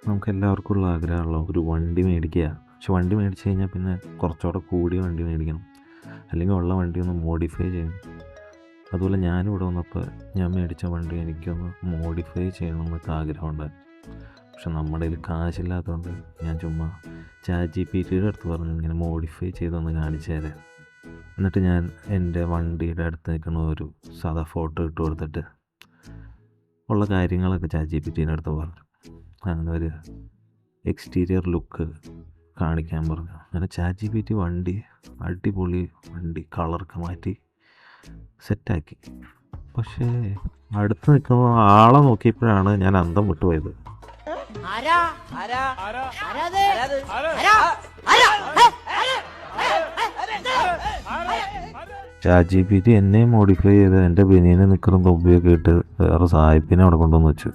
നമുക്കെല്ലാവർക്കും ഉള്ള ആഗ്രഹമുള്ള ഒരു വണ്ടി മേടിക്കുക. പക്ഷെ വണ്ടി മേടിച്ച് കഴിഞ്ഞാൽ പിന്നെ കുറച്ചുകൂടെ കൂടിയ വണ്ടി മേടിക്കണം, അല്ലെങ്കിൽ ഉള്ള വണ്ടി ഒന്ന് മോഡിഫൈ ചെയ്യണം. അതുപോലെ ഞാനിവിടെ വന്നപ്പോൾ ഞാൻ മേടിച്ച വണ്ടി എനിക്കൊന്ന് മോഡിഫൈ ചെയ്യണമെന്നൊക്കെ ആഗ്രഹമുണ്ട്. പക്ഷെ നമ്മുടെ കയ്യിൽ കാശില്ലാത്തതുകൊണ്ട് ഞാൻ ചുമ്മാ ChatGPTയുടെ അടുത്ത് പറഞ്ഞു ഇങ്ങനെ മോഡിഫൈ ചെയ്തൊന്ന് കാണിച്ചു തരാം. എന്നിട്ട് ഞാൻ എൻ്റെ വണ്ടിയുടെ അടുത്ത് നിൽക്കുന്ന ഒരു സാധാ ഫോട്ടോ ഇട്ട് കൊടുത്തിട്ട് ഉള്ള കാര്യങ്ങളൊക്കെ ChatGPTയുടെ അടുത്ത് പറഞ്ഞു. അങ്ങനെ ഒരു എക്സ്റ്റീരിയർ ലുക്ക് കാണിക്കാൻ പറഞ്ഞു. അങ്ങനെ ChatGPT വണ്ടി അടിപൊളി വണ്ടി കളറൊക്കെ മാറ്റി സെറ്റാക്കി. പക്ഷേ അടുത്ത് നിൽക്കുന്ന ആളെ നോക്കിയപ്പോഴാണ് ഞാൻ അന്തം വിട്ടുപോയത്. ChatGPT എന്നെ മോഡിഫൈ ചെയ്ത് എൻ്റെ ബനിയനെ നിൽക്കുന്ന തൊപ്പിയൊക്കെ ഇട്ട് വേറെ സായിപ്പിനെ അവിടെ കൊണ്ടുവന്ന് വെച്ചു.